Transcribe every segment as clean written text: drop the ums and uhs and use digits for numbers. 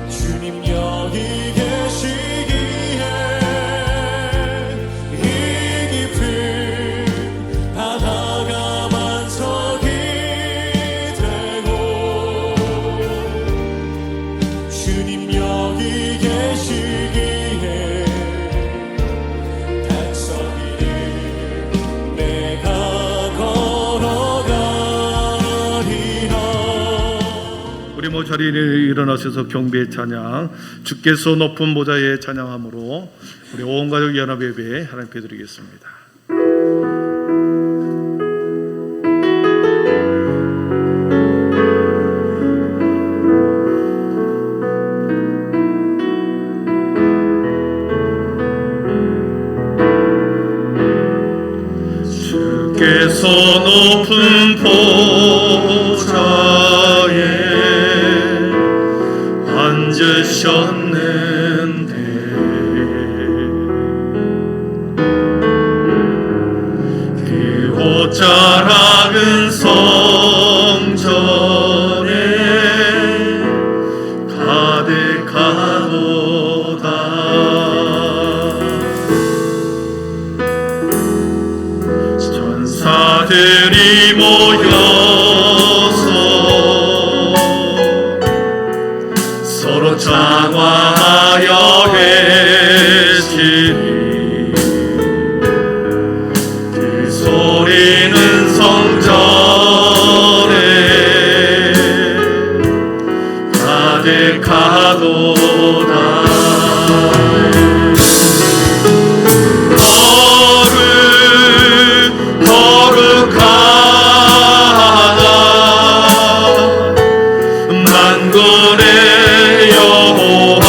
주님 여기 계시기에 이 깊은 바다가 반석이 되고 주님 여기 계시기에 단서 위를 내가 걸어가리라. 우리 모두 자리에 일어나셔서 경배의 찬양, 주께서 높은 보좌에 찬양함으로 우리 온 가족 연합 예배 하나님께 드리겠습니다. 주께서 높은 보좌에 앉으셨는데 그 옷자락은 성전에 가득하도다. 전사들이 모여서 서로 장화하여 외치리. 그 소리는 성전에 가득하도다. 만군의 여호와,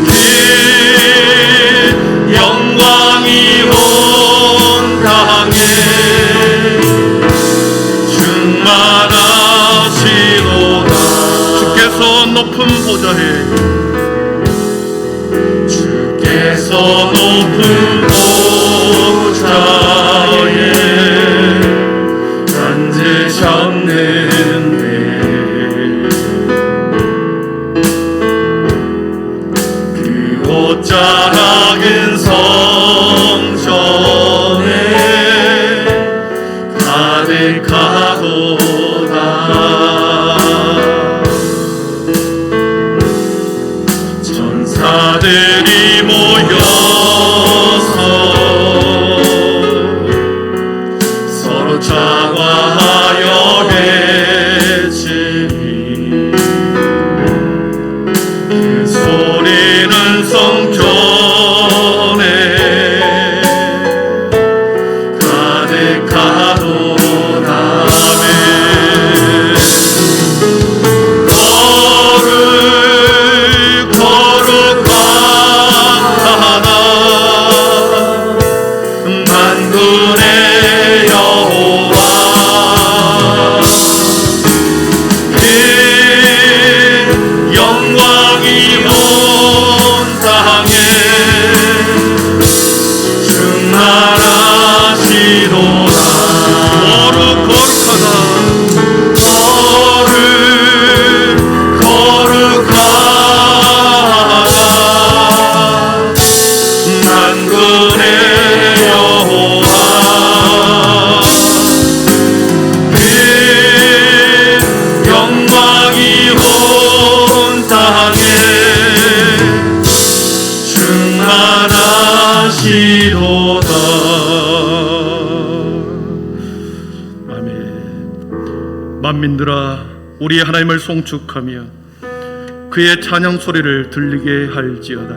그 영광이 온 땅에 충만하시도다. 주께서 높은 보좌에, 주께서 높은 보좌에 앉으셨는데 그 옷자락은 성전에 가득하도다. 전사들이 모여서 서로 장화하여 외치리. 그 소리는 성전에 가득하도다. 거룩하다 만군의 여호와, 그 영광이 온 땅에 충만하시도다. 거룩하다 만군의 여호와, 그 영광이 온 땅에 충만하시도다. 아멘. 만민들아, 우리 하나님을 송축하며 그의 찬양 소리를 들리게 할지어다.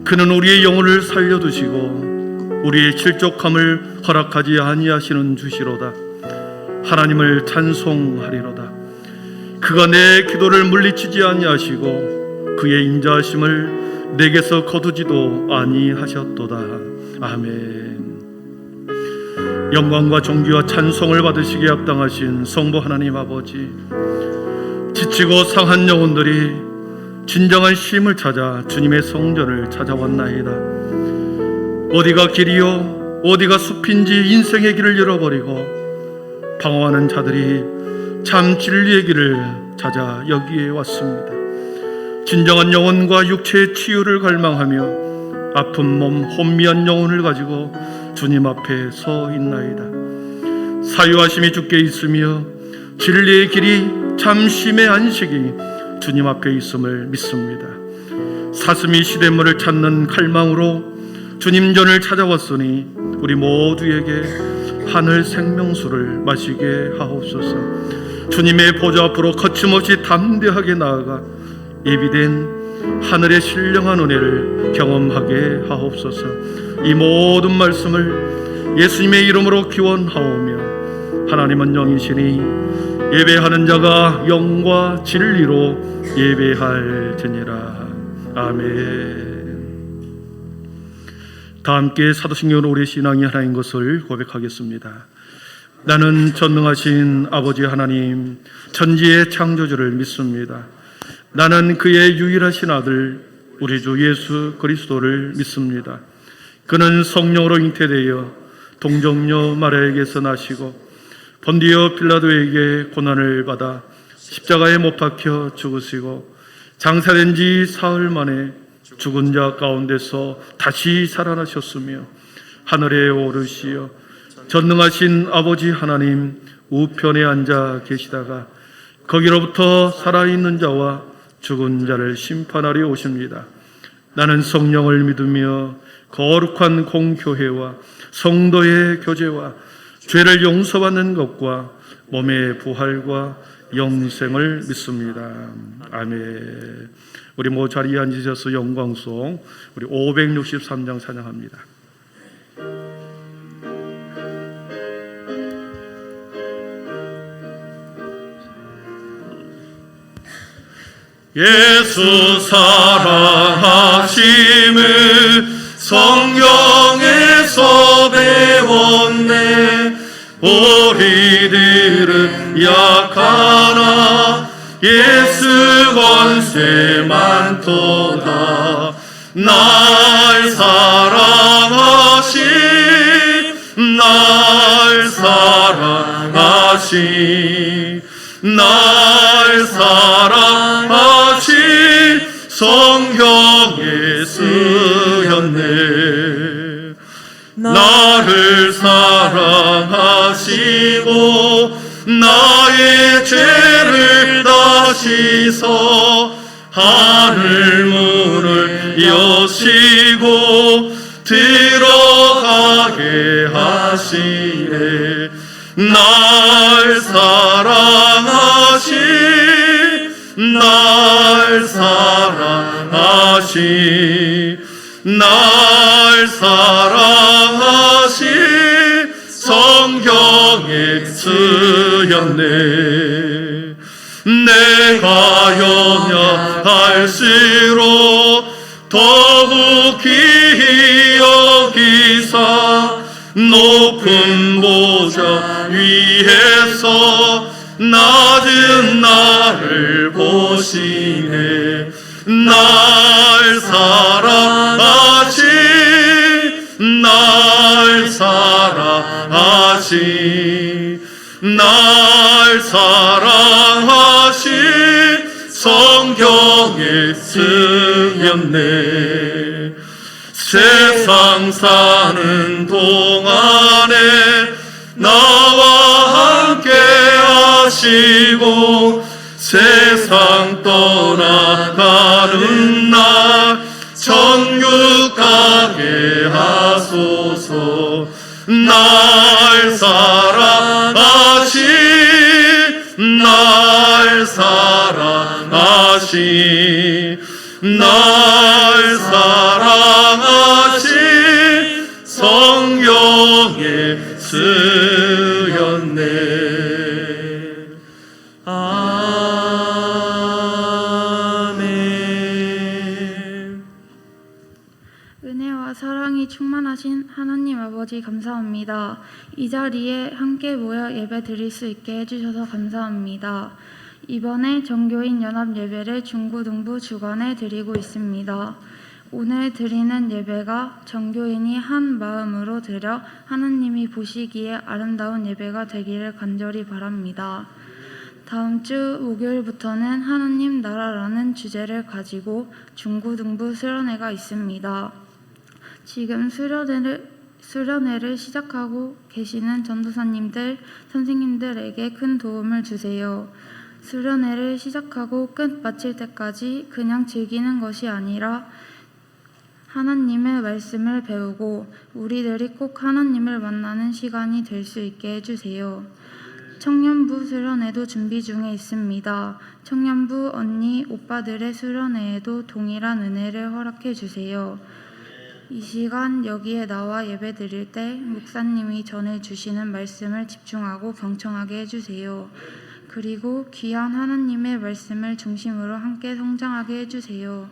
그는 우리의 영혼을 살려두시고 우리의 실족함을 허락하지 아니하시는 주시로다. 하나님을 찬송하리로다. 그가 내 기도를 물리치지 아니하시고 그의 인자하심을 내게서 거두지도 아니하셨도다. 아멘. 영광과 존귀와 찬송을 받으시기에 합당하신 성부 하나님 아버지, 지치고 상한 영혼들이 진정한 쉼을 찾아 주님의 성전을 찾아왔나이다. 어디가 길이요 어디가 숲인지 인생의 길을 잃어버리고 방황하는 자들이 참 진리의 길을 찾아 여기에 왔습니다. 진정한 영혼과 육체의 치유를 갈망하며 아픈 몸 혼미한 영혼을 가지고 주님 앞에 서 있나이다. 사유하심이 주께 있으며 진리의 길이 참심의 안식이 주님 앞에 있음을 믿습니다. 사슴이 시냇물을 찾는 갈망으로 주님 전을 찾아왔으니 우리 모두에게 하늘 생명수를 마시게 하옵소서. 주님의 보좌 앞으로 거침없이 담대하게 나아가 예비된 하늘의 신령한 은혜를 경험하게 하옵소서. 이 모든 말씀을 예수님의 이름으로 기원하오며, 하나님은 영이시니 예배하는 자가 영과 진리로 예배할지니라. 아멘. 다 함께 사도신경으로 우리 신앙이 하나인 것을 고백하겠습니다. 나는 전능하신 아버지 하나님, 천지의 창조주를 믿습니다. 나는 그의 유일하신 아들 우리 주 예수 그리스도를 믿습니다. 그는 성령으로 잉태되어 동정녀 마리아에게서 나시고 본디오 빌라도에게 고난을 받아 십자가에 못 박혀 죽으시고 장사된 지 사흘 만에 죽은 자 가운데서 다시 살아나셨으며 하늘에 오르시어 전능하신 아버지 하나님 우편에 앉아 계시다가 거기로부터 살아있는 자와 죽은 자를 심판하려 오십니다. 나는 성령을 믿으며 거룩한 공교회와 성도의 교제와 죄를 용서받는 것과 몸의 부활과 영생을 믿습니다. 아멘. 우리 모 자리에 앉으셔서 영광송 우리 563장 찬양합니다. 예수 사랑하심을 성경에서 배웠네. 우리들은 약하나 예수 권세 많도다. 날 사랑하신 날 사랑하신 성경에 쓰였네. 나를 사랑하시고 나의 죄를 다 씻어 하늘 문을 여시고 들어가게 하시네. 날 사랑하신 성경에 쓰였네. 내가 연약할수록 더욱 기히 여기사 높은 보좌 위에서 낮은 나를 보시네. 날 사랑하신 성경에 쓰였네. 세상 사는 동안에 나와 함께 하시고 세상 떠나가는 날 천국 가게 하소서. 날 사랑하신 성경에 쓰였네. 아멘. 은혜와 사랑이 충만하신 하나님 아버지 감사합니다. 이 자리에 함께 모여 예배 드릴 수 있게 해주셔서 감사합니다. 이번에 전교인 연합 예배를 중구등부 주간에 드리고 있습니다. 오늘 드리는 예배가 전교인이 한 마음으로 드려 하나님이 보시기에 아름다운 예배가 되기를 간절히 바랍니다. 다음 주 목요일부터는 하나님 나라라는 주제를 가지고 중고등부 수련회가 있습니다. 지금 수련회를 시작하고 계시는 전도사님들, 선생님들에게 큰 도움을 주세요. 수련회를 시작하고 끝 마칠 때까지 그냥 즐기는 것이 아니라 하나님의 말씀을 배우고 우리들이 꼭 하나님을 만나는 시간이 될 수 있게 해주세요. 청년부 수련회도 준비 중에 있습니다. 청년부 언니, 오빠들의 수련회에도 동일한 은혜를 허락해 주세요. 이 시간 여기에 나와 예배 드릴 때 목사님이 전해주시는 말씀을 집중하고 경청하게 해주세요. 그리고 귀한 하나님의 말씀을 중심으로 함께 성장하게 해주세요.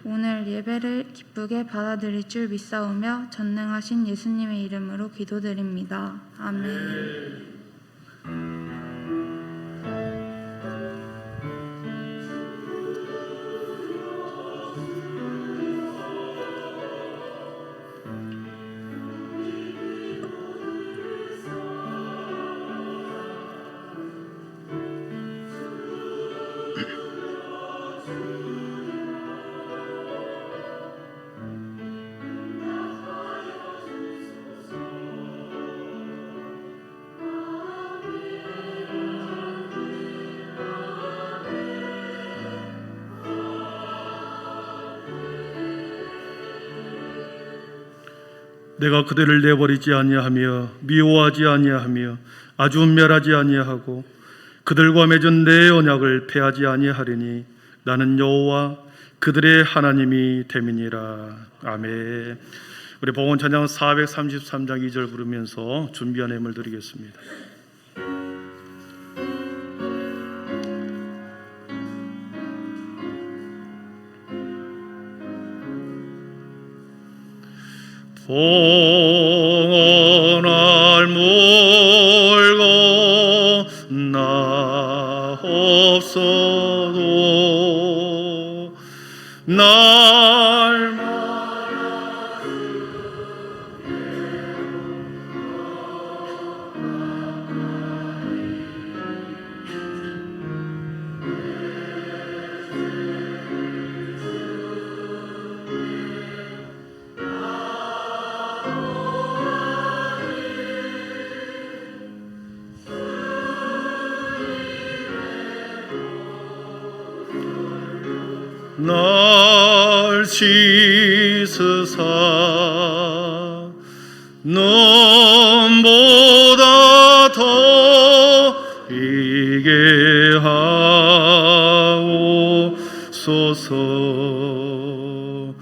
오늘 예배를 기쁘게 받아들일 줄 믿사오며 전능하신 예수님의 이름으로 기도드립니다. 아멘. 내가 그들을 내버리지 아니하며 미워하지 아니하며 아주 멸하지 아니하고 그들과 맺은 내 언약을 폐하지 아니하리니 나는 여호와 그들의 하나님이 됨이니라. 아멘. 우리 복음 찬양 433장 2절 부르면서 준비한 예물 드리겠습니다. 봉헌을 몰고 나옵소도 날 날 씻으사 눈보다 더 이게 하옵소서.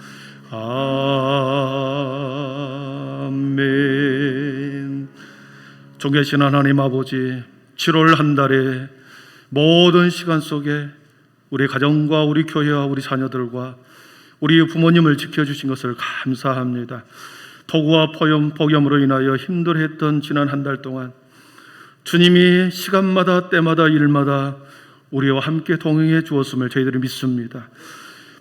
아멘. 존귀하신 하나님 아버지, 7월 한 달에 모든 시간 속에 우리 가정과 우리 교회와 우리 자녀들과 우리 부모님을 지켜주신 것을 감사합니다. 폭우와 폭염으로 인하여 힘들어했던 지난 한 달 동안 주님이 시간마다 때마다 일마다 우리와 함께 동행해 주었음을 저희들이 믿습니다.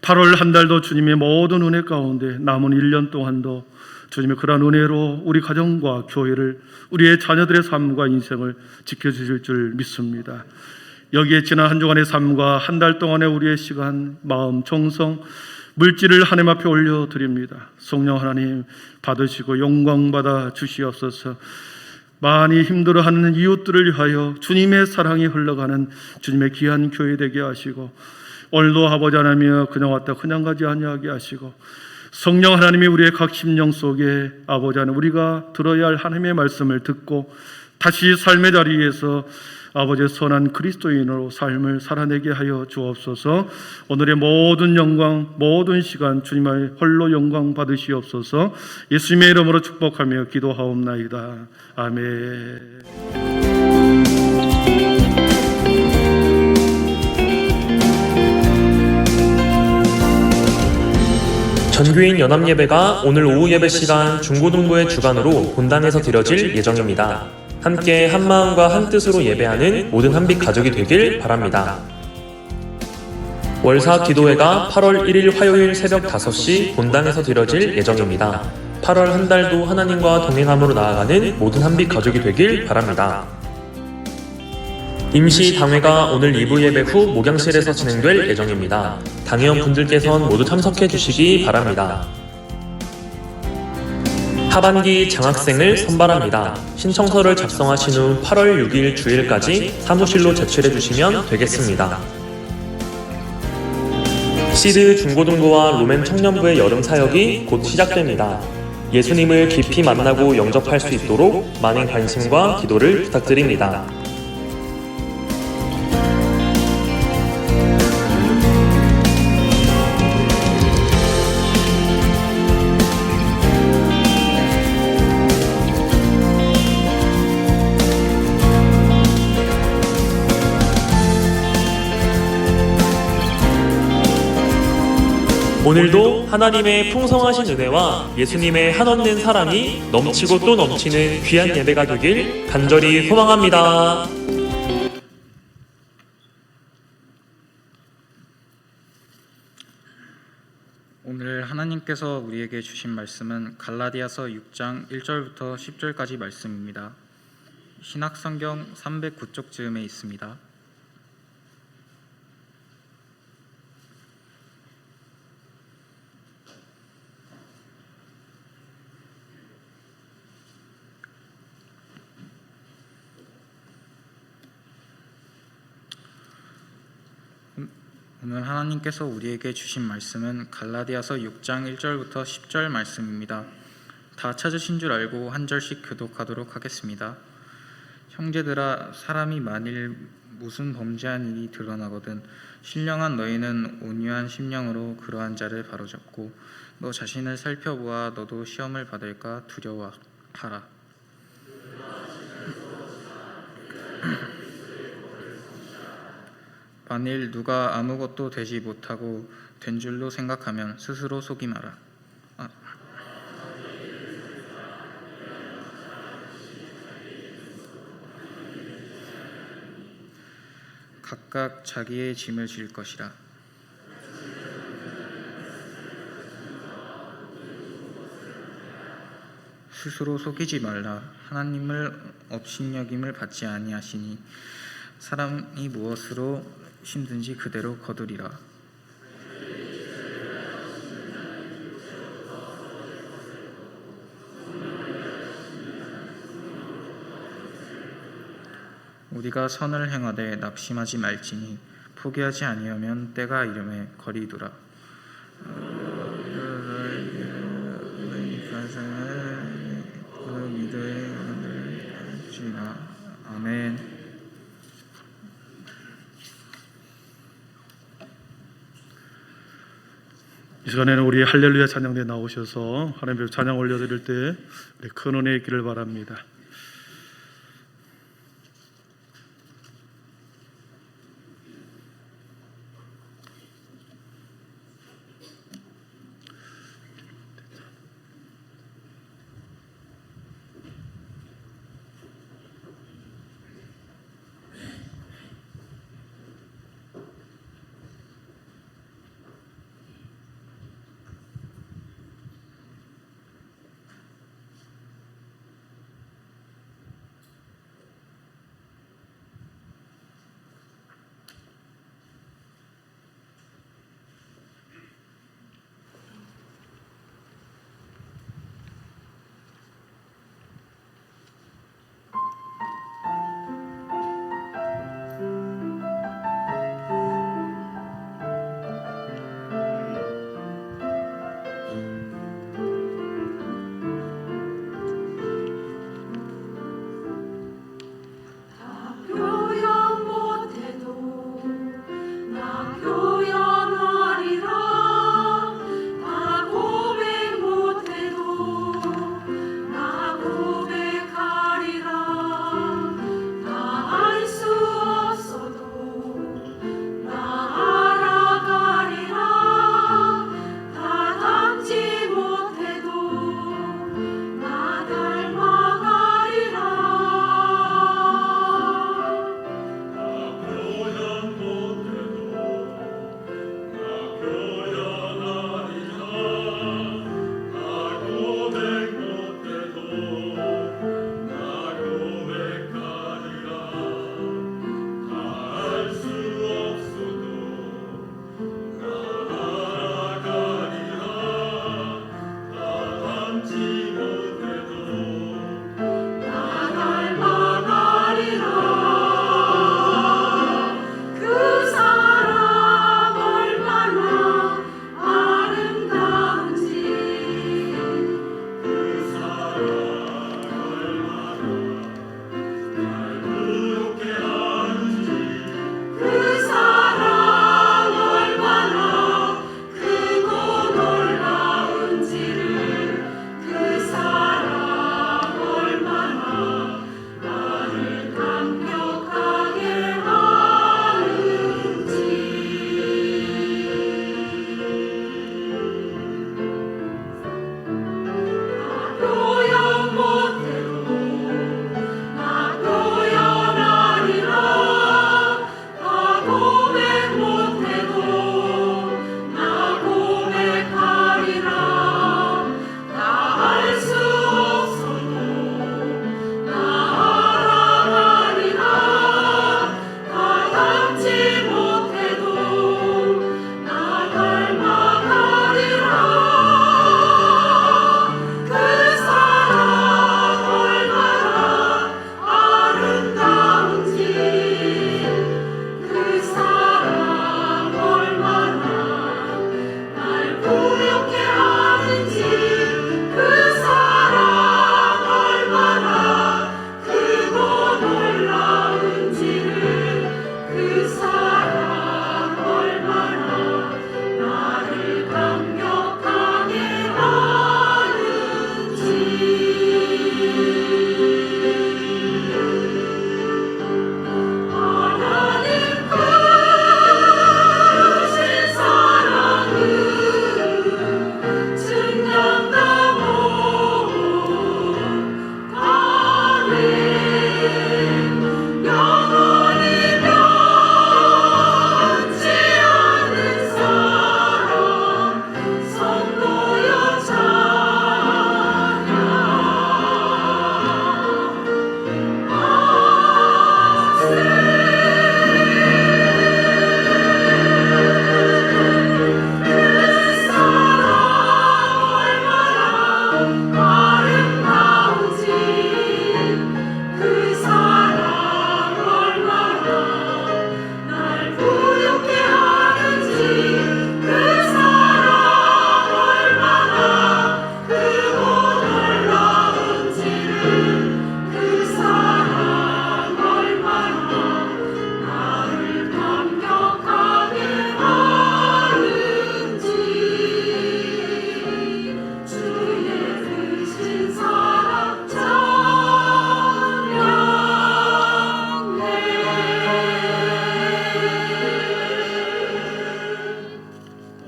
8월 한 달도 주님의 모든 은혜 가운데 남은 1년 동안도 주님의 그러한 은혜로 우리 가정과 교회를, 우리의 자녀들의 삶과 인생을 지켜주실 줄 믿습니다. 여기에 지난 한 주간의 삶과 한 달 동안의 우리의 시간, 마음, 정성, 물질을 하나님 앞에 올려드립니다. 성령 하나님 받으시고 영광받아 주시옵소서. 많이 힘들어하는 이웃들을 위하여 주님의 사랑이 흘러가는 주님의 귀한 교회 되게 하시고, 오늘도 아버지 하나님이여 그냥 왔다 그냥 가지 아니하게 하시고, 성령 하나님이 우리의 각 심령 속에 아버지 하나님 우리가 들어야 할 하나님의 말씀을 듣고 다시 삶의 자리에서 아버지의 선한 그리스도인으로 삶을 살아내게 하여 주옵소서. 오늘의 모든 영광, 모든 시간 주님의 홀로 영광 받으시옵소서. 예수님의 이름으로 축복하며 기도하옵나이다. 아멘. 전교인 연합예배가 오늘 오후 예배 시간 중고등부의 주관으로 본당에서 드려질 예정입니다. 함께 한마음과 한뜻으로 예배하는 모든 한빛 가족이 되길 바랍니다. 월사 기도회가 8월 1일 화요일 새벽 5시 본당에서 드려질 예정입니다. 8월 한 달도 하나님과 동행함으로 나아가는 모든 한빛 가족이 되길 바랍니다. 임시 당회가 오늘 2부 예배 후 목양실에서 진행될 예정입니다. 당회원분들께선 모두 참석해 주시기 바랍니다. 하반기 장학생을 선발합니다. 신청서를 작성하신 후 8월 6일 주일까지 사무실로 제출해 주시면 되겠습니다. 시드 중고등부와 로맨 청년부의 여름 사역이 곧 시작됩니다. 예수님을 깊이 만나고 영접할 수 있도록 많은 관심과 기도를 부탁드립니다. 오늘도 하나님의 풍성하신 은혜와 예수님의 한없는 사랑이 넘치고 또 넘치는 귀한 예배가 되길 간절히 소망합니다. 오늘 하나님께서 우리에게 주신 말씀은 갈라디아서 6장 1절부터 10절까지 말씀입니다. 신학성경 309쪽 즈음에 있습니다. 오늘 하나님께서 우리에게 주신 말씀은 갈라디아서 6장 1절부터 10절 말씀입니다. 다 찾으신 줄 알고 한 절씩 교독하도록 하겠습니다. 형제들아, 사람이 만일 무슨 범죄한 일이 드러나거든 신령한 너희는 온유한 심령으로 그러한 자를 바로잡고 너 자신을 살펴보아 너도 시험을 받을까 두려워하라. 만일 누가 아무것도 되지 못하고 된 줄로 생각하면 스스로 속이 마라. 각각 자기의 짐을 질 것이라. 스스로 속이지 말라. 하나님을 업신여김을 받지 아니하시니 사람이 무엇으로 힘든지 그대로 거두리라. 우리가 선을 행하되 낙심하지 말지니 포기하지 아니하면 때가 이름에 거리두라. 아멘. 이 시간에는 우리 할렐루야 찬양대에 나오셔서 하나님 앞에 찬양 올려드릴 때 큰 은혜 있기를 바랍니다.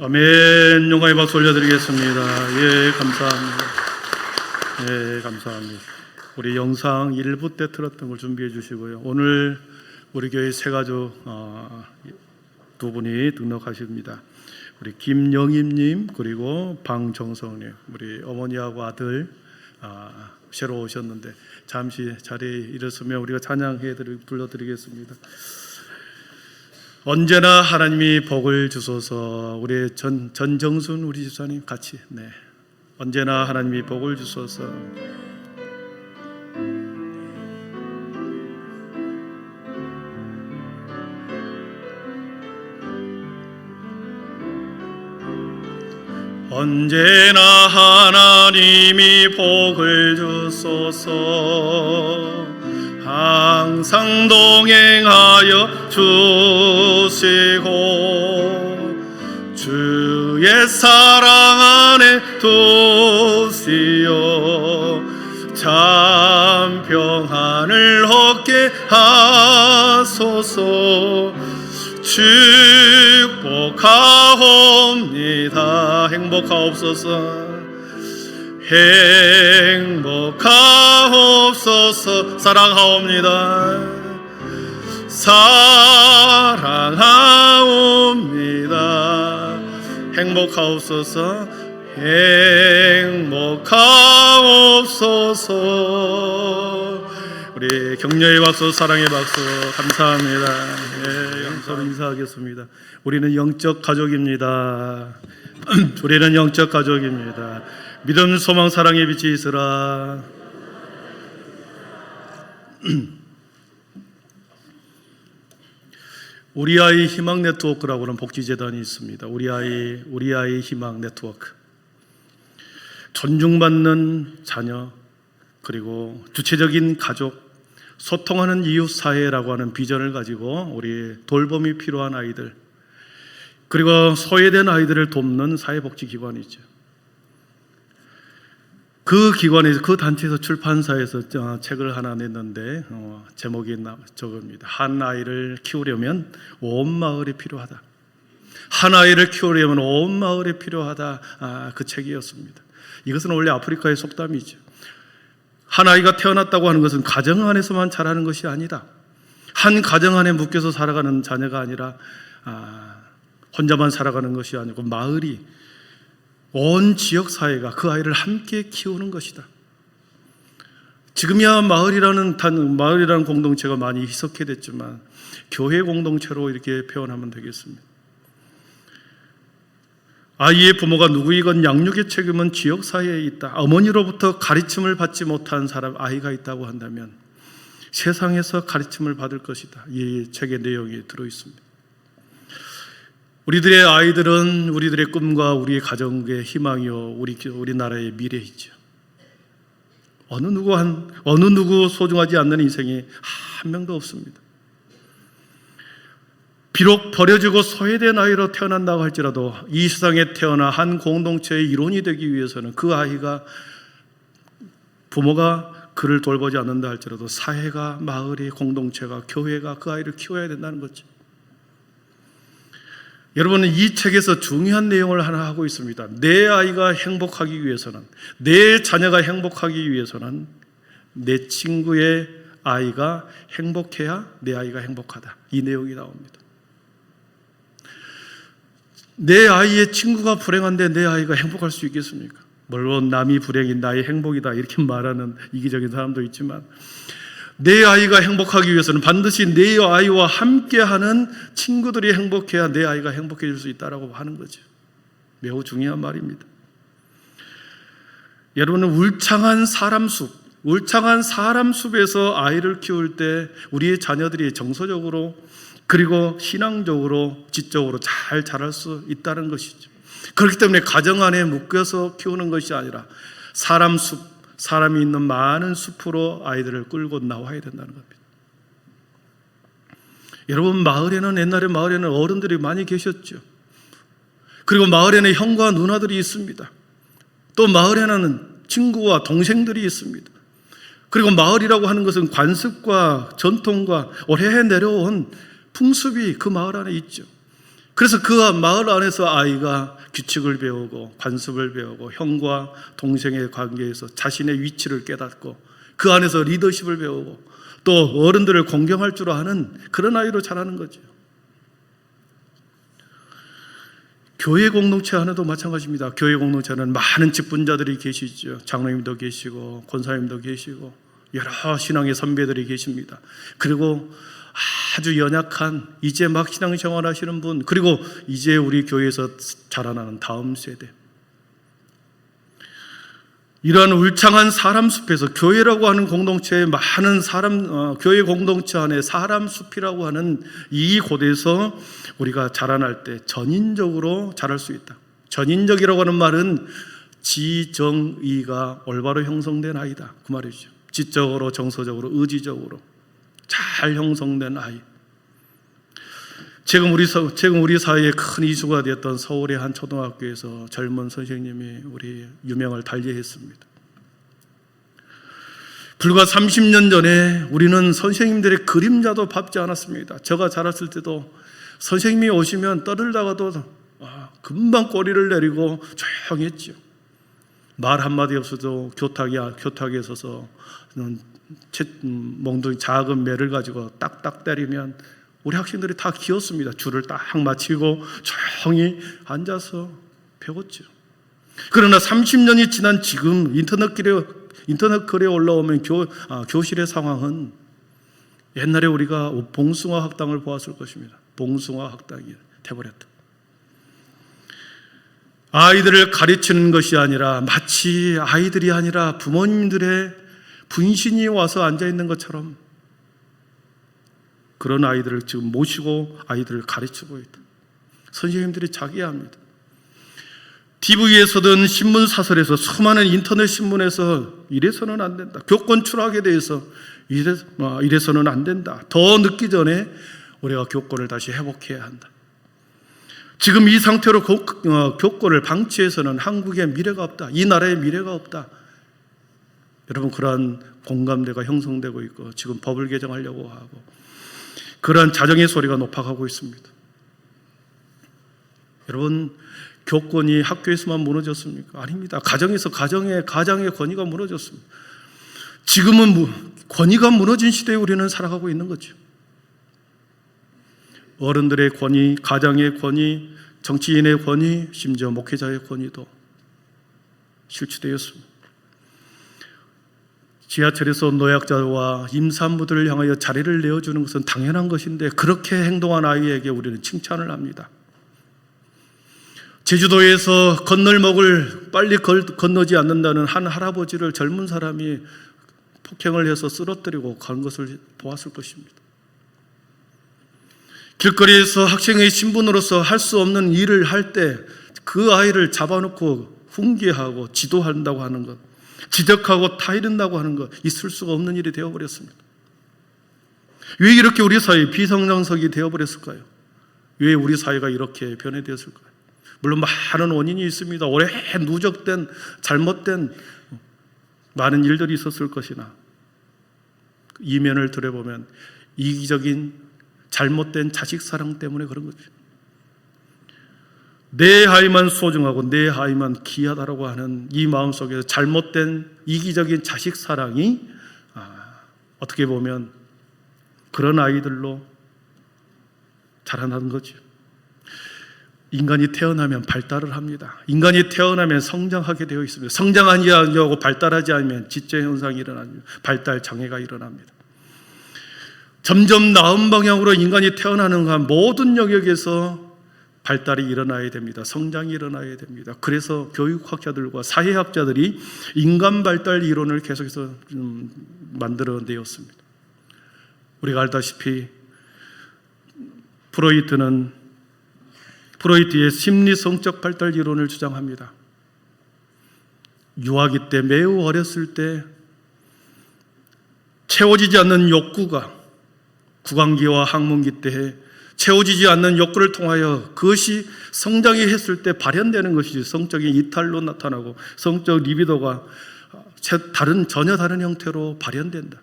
아멘. 영광의 박수 올려드리겠습니다. 예, 감사합니다. 예, 감사합니다. 우리 영상 1부 때 틀었던 걸 준비해 주시고요. 오늘 우리 교회 세 가족 두 분이 등록하십니다. 우리 김영임님 그리고 방정성님, 우리 어머니하고 아들 새로 오셨는데 잠시 자리에 일었으면 우리가 찬양해 불러드리겠습니다. 언제나 하나님이 복을 주소서. 우리 전정순 우리 집사님 같이 언제나 하나님이 복을 주소서. 언제나 하나님이 복을 주소서. 항상 동행하여 주시고 주의 사랑 안에 두시어 참 평안을 얻게 하소서. 축복하옵니다. 행복하옵소서. 행복하옵소서. 사랑하옵니다. 사랑하옵니다. 행복하옵소서. 행복하옵소서. 우리 격려의 박수, 사랑의 박수, 감사합니다. 예, 서로 인사하겠습니다. 우리는 영적 가족입니다. 우리는 영적 가족입니다. 믿음, 소망, 사랑의 빛이 있으라. 우리 아이 희망 네트워크라고 하는 복지재단이 있습니다. 우리 아이 희망 네트워크. 존중받는 자녀, 그리고 주체적인 가족, 소통하는 이웃 사회라고 하는 비전을 가지고 우리 돌봄이 필요한 아이들, 그리고 소외된 아이들을 돕는 사회복지기관이죠. 그 기관에서, 그 단체에서, 출판사에서 책을 하나 냈는데 제목이 저겁니다. 한 아이를 키우려면 온 마을이 필요하다. 한 아이를 키우려면 온 마을이 필요하다. 그 책이었습니다. 이것은 원래 아프리카의 속담이죠. 한 아이가 태어났다고 하는 것은 가정 안에서만 자라는 것이 아니다. 한 가정 안에 묶여서 살아가는 자녀가 아니라 혼자만 살아가는 것이 아니고 마을이, 온 지역사회가 그 아이를 함께 키우는 것이다. 지금이야 마을이라는 공동체가 많이 희석해됐지만 교회 공동체로 이렇게 표현하면 되겠습니다. 아이의 부모가 누구이건 양육의 책임은 지역사회에 있다. 어머니로부터 가르침을 받지 못한 아이가 있다고 한다면 세상에서 가르침을 받을 것이다. 이 책의 내용이 들어있습니다. 우리들의 아이들은 우리들의 꿈과 우리의 가정의 희망이요, 우리나라의 미래이죠. 어느 누구 소중하지 않는 인생이 한 명도 없습니다. 비록 버려지고 소외된 아이로 태어난다고 할지라도 이 세상에 태어나 한 공동체의 일원이 되기 위해서는 그 아이가, 부모가 그를 돌보지 않는다 할지라도 사회가, 마을이, 공동체가, 교회가 그 아이를 키워야 된다는 거죠. 여러분은 이 책에서 중요한 내용을 하나 하고 있습니다. 내 아이가 행복하기 위해서는, 내 자녀가 행복하기 위해서는 내 친구의 아이가 행복해야 내 아이가 행복하다. 이 내용이 나옵니다. 내 아이의 친구가 불행한데 내 아이가 행복할 수 있겠습니까? 물론 남이 불행이 나의 행복이다 이렇게 말하는 이기적인 사람도 있지만, 내 아이가 행복하기 위해서는 반드시 내 아이와 함께하는 친구들이 행복해야 내 아이가 행복해질 수 있다고 하는 거죠. 매우 중요한 말입니다. 여러분은 울창한 사람 숲에서 아이를 키울 때 우리의 자녀들이 정서적으로 그리고 신앙적으로, 지적으로 잘 자랄 수 있다는 것이죠. 그렇기 때문에 가정 안에 묶여서 키우는 것이 아니라 사람이 있는 많은 숲으로 아이들을 끌고 나와야 된다는 겁니다. 여러분, 옛날에 마을에는 어른들이 많이 계셨죠. 그리고 마을에는 형과 누나들이 있습니다. 또 마을에는 친구와 동생들이 있습니다. 그리고 마을이라고 하는 것은 관습과 전통과 오래 내려온 풍습이 그 마을 안에 있죠. 그래서 그 마을 안에서 아이가 규칙을 배우고 관습을 배우고 형과 동생의 관계에서 자신의 위치를 깨닫고 그 안에서 리더십을 배우고 또 어른들을 공경할 줄 아는 그런 아이로 자라는 거죠. 교회 공동체 안에도 마찬가지입니다. 교회 공동체는 많은 직분자들이 계시죠. 장로님도 계시고 권사님도 계시고 여러 신앙의 선배들이 계십니다. 그리고 아주 연약한 이제 막 신앙생활 하시는 분, 그리고 이제 우리 교회에서 자라나는 다음 세대, 이러한 울창한 사람 숲에서 교회라고 하는 공동체에 많은 사람, 교회 공동체 안에 사람 숲이라고 하는 이 곳에서 우리가 자라날 때 전인적으로 자랄 수 있다. 전인적이라고 하는 말은 지정의가 올바로 형성된 아이다, 그 말이죠. 지적으로, 정서적으로, 의지적으로 잘 형성된 아이. 지금 우리 사회에 큰 이슈가 되었던 서울의 한 초등학교에서 젊은 선생님이 우리 유명을 달리했습니다. 불과 30년 전에 우리는 선생님들의 그림자도 밟지 않았습니다. 제가 자랐을 때도 선생님이 오시면 떠들다가도 금방 꼬리를 내리고 조용히 했죠. 말 한마디 없어도 교탁에 서서 몽둥이 작은 매를 가지고 딱딱 때리면 우리 학생들이 다 기었습니다. 줄을 딱 마치고 조용히 앉아서 배웠죠. 그러나 30년이 지난 지금 인터넷 글에 올라오면 교실의 상황은 옛날에 우리가 봉숭아 학당을 보았을 것입니다. 봉숭아 학당이 돼버렸다. 아이들을 가르치는 것이 아니라 마치 아이들이 아니라 부모님들의 분신이 와서 앉아있는 것처럼 그런 아이들을 지금 모시고 아이들을 가르치고 있다. 선생님들이 자기야합니다. TV에서든 신문사설에서 수많은 인터넷 신문에서 이래서는 안 된다. 교권 추락에 대해서 이래서는 안 된다. 더 늦기 전에 우리가 교권을 다시 회복해야 한다. 지금 이 상태로 교권을 방치해서는 한국의 미래가 없다. 이 나라의 미래가 없다. 여러분, 그러한 공감대가 형성되고 있고 지금 법을 개정하려고 하고 그러한 자정의 소리가 높아가고 있습니다. 여러분, 교권이 학교에서만 무너졌습니까? 아닙니다. 가장의 권위가 무너졌습니다. 지금은 권위가 무너진 시대에 우리는 살아가고 있는 거죠. 어른들의 권위, 가장의 권위, 정치인의 권위, 심지어 목회자의 권위도 실추되었습니다. 지하철에서 노약자와 임산부들을 향하여 자리를 내어주는 것은 당연한 것인데 그렇게 행동한 아이에게 우리는 칭찬을 합니다. 제주도에서 건널목을 빨리 건너지 않는다는 한 할아버지를 젊은 사람이 폭행을 해서 쓰러뜨리고 간 것을 보았을 것입니다. 길거리에서 학생의 신분으로서 할 수 없는 일을 할 때 그 아이를 잡아놓고 훈계하고 지도한다고 하는 것, 지적하고 타이른다고 하는 것, 있을 수가 없는 일이 되어버렸습니다. 왜 이렇게 우리 사회 비성장석이 되어버렸을까요? 왜 우리 사회가 이렇게 변해되었을까요? 물론 많은 원인이 있습니다. 오래 누적된 잘못된 많은 일들이 있었을 것이나 이면을 들여보면 이기적인 잘못된 자식 사랑 때문에 그런 거죠. 내 아이만 소중하고 내 아이만 귀하다라고 하는 이 마음속에서 잘못된 이기적인 자식 사랑이 어떻게 보면 그런 아이들로 자라나는 거죠. 인간이 태어나면 발달을 합니다. 인간이 태어나면 성장하게 되어 있습니다. 성장하지 않고 발달하지 않으면 지체 현상이 일어납니다. 발달 장애가 일어납니다. 점점 나은 방향으로 인간이 태어나는 한 모든 영역에서 발달이 일어나야 됩니다. 성장이 일어나야 됩니다. 그래서 교육학자들과 사회학자들이 인간 발달 이론을 계속해서 만들어내었습니다. 우리가 알다시피 프로이트의 심리성적 발달 이론을 주장합니다. 유아기 때 매우 어렸을 때 채워지지 않는 욕구가 구강기와 학문기 때에 채워지지 않는 욕구를 통하여 그것이 성장이 했을 때 발현되는 것이지 성적인 이탈로 나타나고 성적 리비도가 전혀 다른 형태로 발현된다.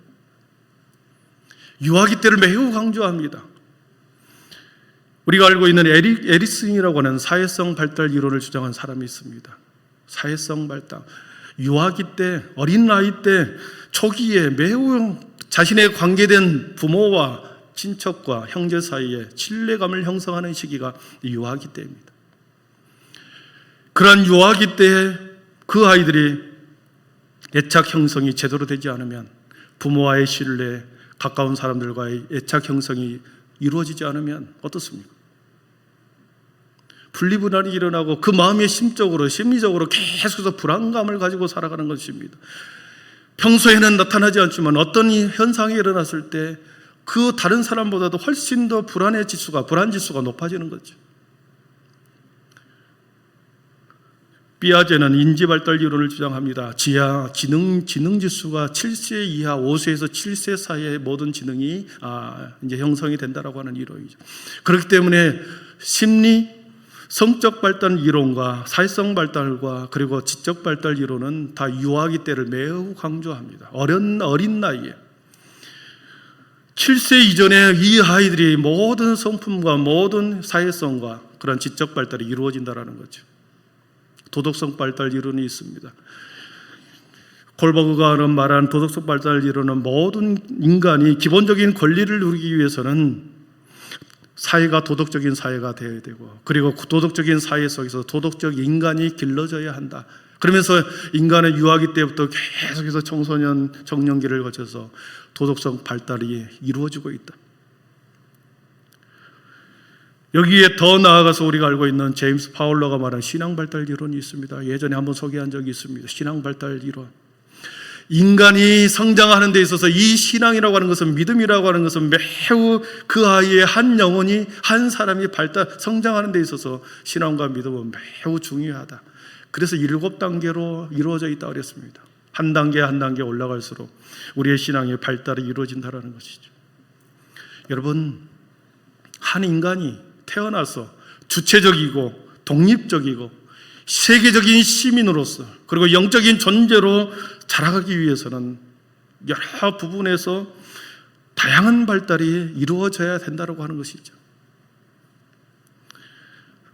유아기 때를 매우 강조합니다. 우리가 알고 있는 에리슨이라고 하는 사회성 발달 이론을 주장한 사람이 있습니다. 사회성 발달. 유아기 때, 어린 나이 때 초기에 매우 자신의 관계된 부모와 친척과 형제 사이에 신뢰감을 형성하는 시기가 유아기 때입니다. 그러한 유아기 때에 그 아이들이 애착 형성이 제대로 되지 않으면, 부모와의 신뢰, 가까운 사람들과의 애착 형성이 이루어지지 않으면 어떻습니까? 분리불안이 일어나고 그 마음의 심리적으로 계속해서 불안감을 가지고 살아가는 것입니다. 평소에는 나타나지 않지만 어떤 현상이 일어났을 때 그 다른 사람보다도 훨씬 더 불안 지수가 높아지는 거죠. 피아제는 인지발달 이론을 주장합니다. 지능 지수가 7세 이하, 5세에서 7세 사이의 모든 지능이 이제 형성이 된다라고 하는 이론이죠. 그렇기 때문에 심리, 성적 발달 이론과 사회성 발달과 그리고 지적 발달 이론은 다 유아기 때를 매우 강조합니다. 어린 나이에 7세 이전에 이 아이들이 모든 성품과 모든 사회성과 그런 지적 발달이 이루어진다라는 거죠. 도덕성 발달 이론이 있습니다. 콜버그가 말한 도덕성 발달 이론은 모든 인간이 기본적인 권리를 누리기 위해서는 사회가 도덕적인 사회가 되어야 되고, 그리고 도덕적인 사회 속에서 도덕적 인간이 길러져야 한다. 그러면서 인간은 유아기 때부터 계속해서 청소년, 청년기를 거쳐서 도덕성 발달이 이루어지고 있다. 여기에 더 나아가서 우리가 알고 있는 제임스 파울러가 말한 신앙 발달 이론이 있습니다. 예전에 한번 소개한 적이 있습니다. 신앙 발달 이론. 인간이 성장하는 데 있어서 이 신앙이라고 하는 것은, 믿음이라고 하는 것은 매우 그 아이의 한 영혼이, 한 사람이 성장하는 데 있어서 신앙과 믿음은 매우 중요하다. 그래서 7단계로 이루어져 있다고 그랬습니다. 한 단계 한 단계 올라갈수록 우리의 신앙의 발달이 이루어진다는 것이죠. 여러분, 한 인간이 태어나서 주체적이고 독립적이고 세계적인 시민으로서, 그리고 영적인 존재로 자라가기 위해서는 여러 부분에서 다양한 발달이 이루어져야 된다고 하는 것이죠.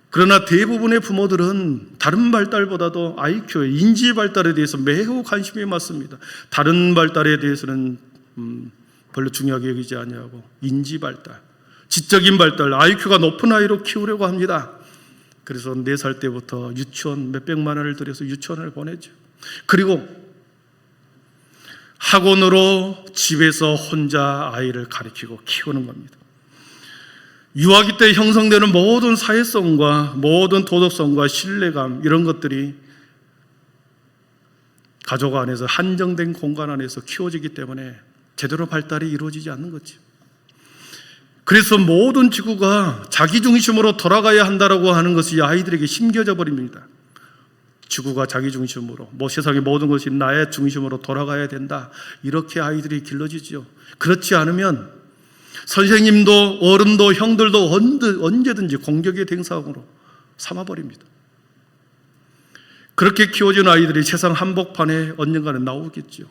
그러나 대부분의 부모들은 다른 발달보다도 IQ, 인지 발달에 대해서 매우 관심이 많습니다. 다른 발달에 대해서는 별로 중요하게 여기지 아니하고 인지 발달, 지적인 발달, IQ가 높은 아이로 키우려고 합니다. 그래서 4살 때부터 유치원 몇백만 원을 들여서 유치원을 보내죠. 그리고 학원으로 집에서 혼자 아이를 가르치고 키우는 겁니다. 유아기 때 형성되는 모든 사회성과 모든 도덕성과 신뢰감, 이런 것들이 가족 안에서 한정된 공간 안에서 키워지기 때문에 제대로 발달이 이루어지지 않는 거죠. 그래서 모든 지구가 자기 중심으로 돌아가야 한다라고 하는 것이 아이들에게 심겨져 버립니다. 지구가 자기 중심으로, 세상의 모든 것이 나의 중심으로 돌아가야 된다, 이렇게 아이들이 길러지죠. 그렇지 않으면 선생님도 어른도 형들도 언제든지 공격의 대상으로 삼아버립니다. 그렇게 키워진 아이들이 세상 한복판에 언젠가는 나오겠죠.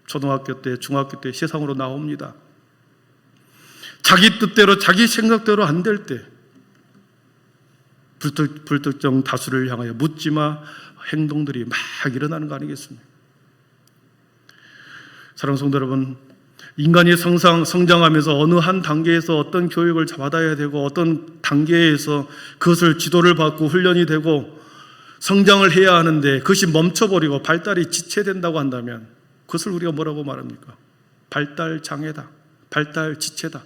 초등학교 때, 중학교 때 세상으로 나옵니다. 자기 뜻대로, 자기 생각대로 안 될 때 불특정 다수를 향하여 묻지마 행동들이 막 일어나는 거 아니겠습니까? 사랑하는 성도 여러분, 인간이 성장하면서 어느 한 단계에서 어떤 교육을 받아야 되고, 어떤 단계에서 그것을 지도를 받고 훈련이 되고 성장을 해야 하는데 그것이 멈춰버리고 발달이 지체된다고 한다면 그것을 우리가 뭐라고 말합니까? 발달 장애다, 발달 지체다,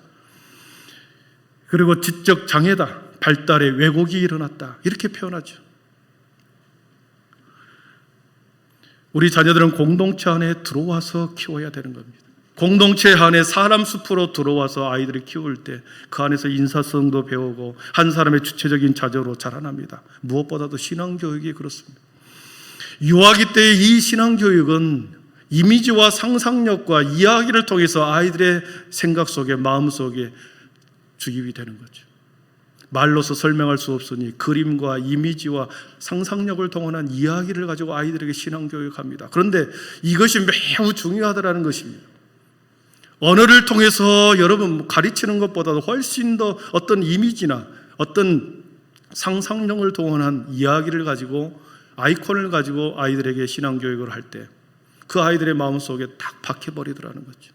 그리고 지적 장애다, 발달에 왜곡이 일어났다, 이렇게 표현하죠. 우리 자녀들은 공동체 안에 들어와서 키워야 되는 겁니다. 공동체 안에 사람 숲으로 들어와서 아이들을 키울 때 그 안에서 인사성도 배우고 한 사람의 주체적인 자녀로 자라납니다. 무엇보다도 신앙교육이 그렇습니다. 유아기 때의 이 신앙교육은 이미지와 상상력과 이야기를 통해서 아이들의 생각 속에, 마음 속에 주입이 되는 거죠. 말로서 설명할 수 없으니 그림과 이미지와 상상력을 동원한 이야기를 가지고 아이들에게 신앙교육합니다. 그런데 이것이 매우 중요하다는 것입니다. 언어를 통해서 여러분 가르치는 것보다도 훨씬 더 어떤 이미지나 어떤 상상력을 동원한 이야기를 가지고 아이콘을 가지고 아이들에게 신앙교육을 할 때 그 아이들의 마음속에 딱 박혀버리더라는 거죠.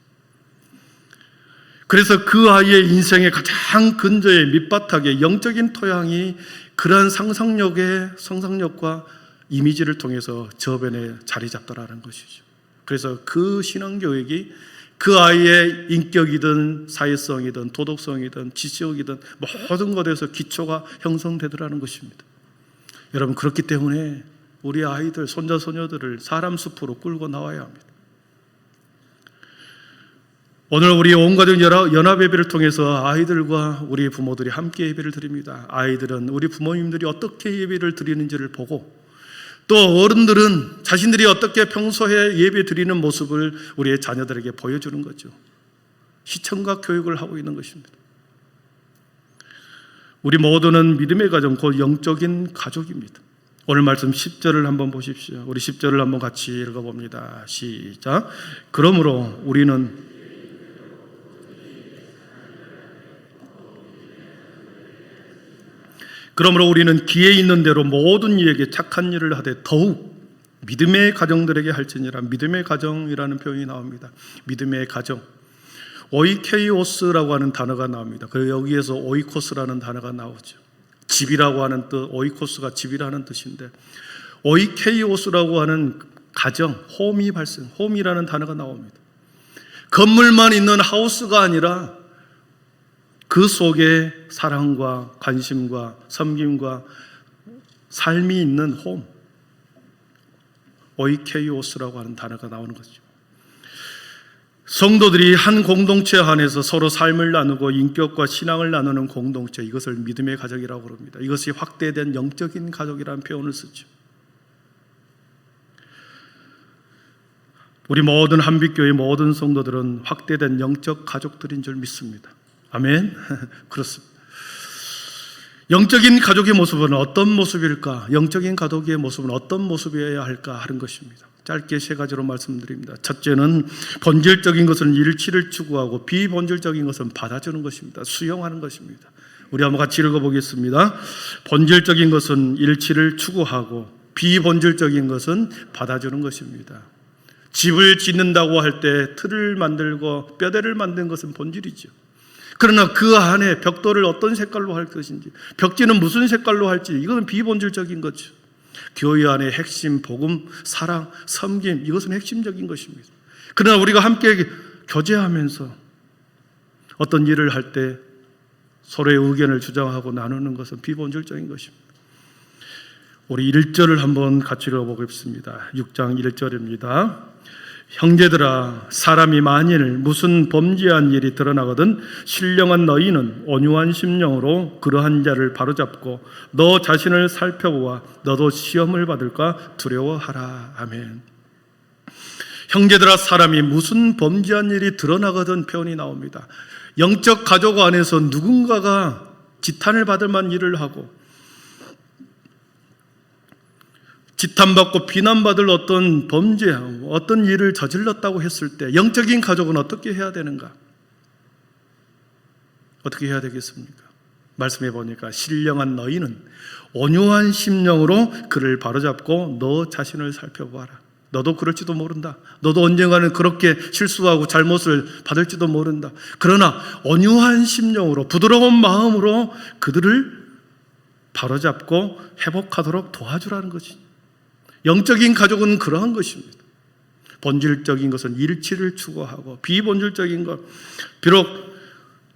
그래서 그 아이의 인생의 가장 근저에 밑바닥에 영적인 토양이 그러한 상상력과 이미지를 통해서 저변에 자리 잡더라는 것이죠. 그래서 그 신앙교육이 그 아이의 인격이든 사회성이든 도덕성이든 지식이든 모든 것에서 기초가 형성되더라는 것입니다. 여러분, 그렇기 때문에 우리 아이들, 손자, 소녀들을 사람 숲으로 끌고 나와야 합니다. 오늘 우리 온 가족 연합 예배를 통해서 아이들과 우리 부모들이 함께 예배를 드립니다. 아이들은 우리 부모님들이 어떻게 예배를 드리는지를 보고 또 어른들은 자신들이 어떻게 평소에 예배 드리는 모습을 우리의 자녀들에게 보여주는 거죠. 시청각 교육을 하고 있는 것입니다. 우리 모두는 믿음의 가정, 곧 영적인 가족입니다. 오늘 말씀 10절을 한번 보십시오. 우리 10절을 한번 같이 읽어봅니다. 시작. 그러므로 우리는 기회 있는 대로 모든 이에게 착한 일을 하되 더욱 믿음의 가정들에게 할지니라. 믿음의 가정이라는 표현이 나옵니다. 믿음의 가정. 오이케이오스라고 하는 단어가 나옵니다. 그리고 여기에서 오이코스라는 단어가 나오죠. 집이라고 하는 뜻, 오이코스가 집이라는 뜻인데 오이케이오스라고 하는 가정, 홈이라는 단어가 나옵니다. 건물만 있는 하우스가 아니라 그 속에 사랑과 관심과 섬김과 삶이 있는 홈, 오이케이오스라고 하는 단어가 나오는 거죠. 성도들이 한 공동체 안에서 서로 삶을 나누고 인격과 신앙을 나누는 공동체, 이것을 믿음의 가족이라고 부릅니다. 이것이 확대된 영적인 가족이라는 표현을 쓰죠. 우리 모든 한빛교회 모든 성도들은 확대된 영적 가족들인 줄 믿습니다. 아멘. 그렇습니다. 영적인 가족의 모습은 어떤 모습일까? 영적인 가족의 모습은 어떤 모습이어야 할까 하는 것입니다. 짧게 세 가지로 말씀드립니다. 첫째는 본질적인 것은 일치를 추구하고 비본질적인 것은 받아주는 것입니다. 수용하는 것입니다. 우리 한번 같이 읽어보겠습니다. 본질적인 것은 일치를 추구하고 비본질적인 것은 받아주는 것입니다. 집을 짓는다고 할 때 틀을 만들고 뼈대를 만든 것은 본질이죠. 그러나 그 안에 벽돌을 어떤 색깔로 할 것인지, 벽지는 무슨 색깔로 할지, 이것은 비본질적인 거죠. 교회 안에 핵심, 복음, 사랑, 섬김, 이것은 핵심적인 것입니다. 그러나 우리가 함께 교제하면서 어떤 일을 할 때 서로의 의견을 주장하고 나누는 것은 비본질적인 것입니다. 우리 1절을 한번 같이 읽어보겠습니다. 6장 1절입니다. 형제들아, 사람이 만일 무슨 범죄한 일이 드러나거든 신령한 너희는 온유한 심령으로 그러한 자를 바로잡고 너 자신을 살펴보아 너도 시험을 받을까 두려워하라. 아멘. 형제들아, 사람이 무슨 범죄한 일이 드러나거든 표현이 나옵니다. 영적 가족 안에서 누군가가 지탄을 받을 만한 일을 하고 지탄받고 비난받을 어떤 범죄, 어떤 일을 저질렀다고 했을 때 영적인 가족은 어떻게 해야 되는가? 어떻게 해야 되겠습니까? 말씀해 보니까 신령한 너희는 온유한 심령으로 그를 바로잡고 너 자신을 살펴보아라. 너도 그럴지도 모른다. 너도 언젠가는 그렇게 실수하고 잘못을 받을지도 모른다. 그러나 온유한 심령으로 부드러운 마음으로 그들을 바로잡고 회복하도록 도와주라는 것이죠. 영적인 가족은 그러한 것입니다. 본질적인 것은 일치를 추구하고 비본질적인 것, 비록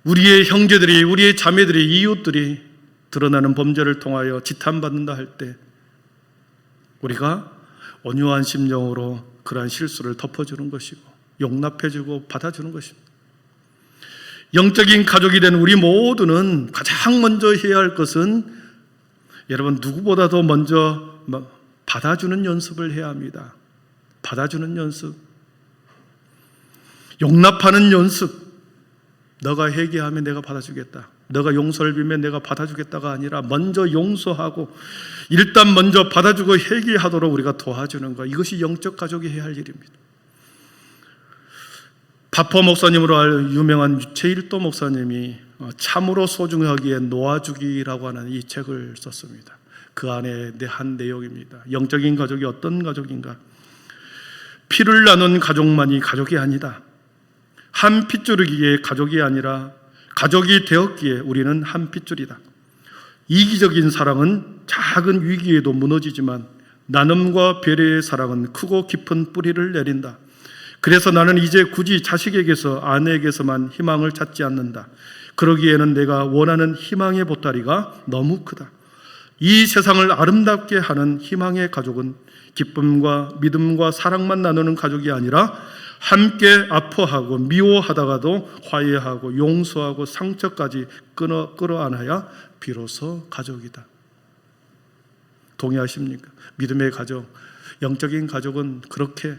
우리의 형제들이, 우리의 자매들이, 이웃들이 드러나는 범죄를 통하여 지탄받는다 할 때 우리가 온유한 심령으로 그러한 실수를 덮어주는 것이고 용납해주고 받아주는 것입니다. 영적인 가족이 된 우리 모두는 가장 먼저 해야 할 것은 여러분 누구보다도 먼저 받아주는 연습을 해야 합니다. 받아주는 연습, 용납하는 연습. 너가 회개하면 내가 받아주겠다. 너가 용서를 빌면 내가 받아주겠다가 아니라 먼저 용서하고 일단 먼저 받아주고 회개하도록 우리가 도와주는 것, 이것이 영적 가족이 해야 할 일입니다. 파포 목사님으로 유명한 유채일도 목사님이 참으로 소중하기에 놓아주기라고 하는 이 책을 썼습니다. 그 안에 한 내용입니다. 영적인 가족이 어떤 가족인가? 피를 나눈 가족만이 가족이 아니다. 한 핏줄이기에 가족이 아니라 가족이 되었기에 우리는 한 핏줄이다. 이기적인 사랑은 작은 위기에도 무너지지만 나눔과 배려의 사랑은 크고 깊은 뿌리를 내린다. 그래서 나는 이제 굳이 자식에게서 아내에게서만 희망을 찾지 않는다. 그러기에는 내가 원하는 희망의 보따리가 너무 크다. 이 세상을 아름답게 하는 희망의 가족은 기쁨과 믿음과 사랑만 나누는 가족이 아니라 함께 아파하고 미워하다가도 화해하고 용서하고 상처까지 끌어안아야 비로소 가족이다. 동의하십니까? 믿음의 가족, 영적인 가족은 그렇게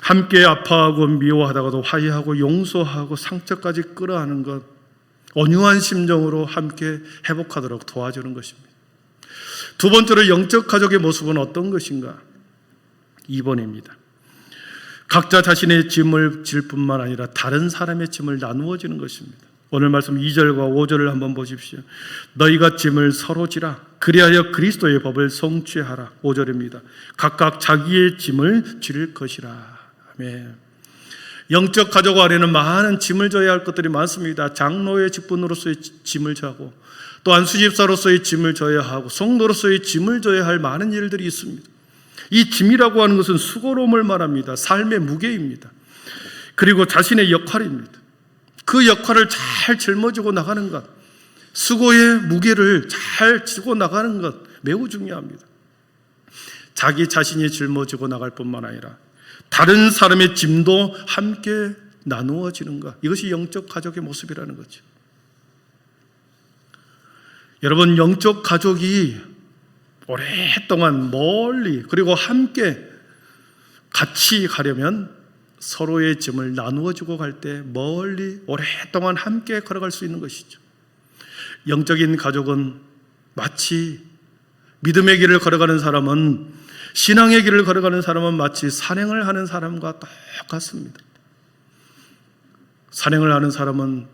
함께 아파하고 미워하다가도 화해하고 용서하고 상처까지 끌어안는 것, 온유한 심정으로 함께 회복하도록 도와주는 것입니다. 두 번째로 영적 가족의 모습은 어떤 것인가? 2번입니다. 각자 자신의 짐을 질 뿐만 아니라 다른 사람의 짐을 나누어 지는 것입니다. 오늘 말씀 2절과 5절을 한번 보십시오. 너희가 짐을 서로 지라. 그리하여 그리스도의 법을 성취하라. 5절입니다. 각각 자기의 짐을 질 것이라. 아멘. 영적 가족 안에는 많은 짐을 져야 할 것들이 많습니다. 장로의 직분으로서의 짐을 져고, 또한 수집사로서의 짐을 져야 하고, 성도로서의 짐을 져야 할 많은 일들이 있습니다. 이 짐이라고 하는 것은 수고로움을 말합니다. 삶의 무게입니다. 그리고 자신의 역할입니다. 그 역할을 잘 짊어지고 나가는 것, 수고의 무게를 잘 지고 나가는 것 매우 중요합니다. 자기 자신이 짊어지고 나갈 뿐만 아니라 다른 사람의 짐도 함께 나누어지는 것, 이것이 영적 가족의 모습이라는 거죠. 여러분, 영적 가족이 오랫동안 멀리 그리고 함께 같이 가려면 서로의 짐을 나누어주고 갈 때 멀리 오랫동안 함께 걸어갈 수 있는 것이죠. 영적인 가족은 마치 믿음의 길을 걸어가는 사람은, 신앙의 길을 걸어가는 사람은 마치 산행을 하는 사람과 똑같습니다. 산행을 하는 사람은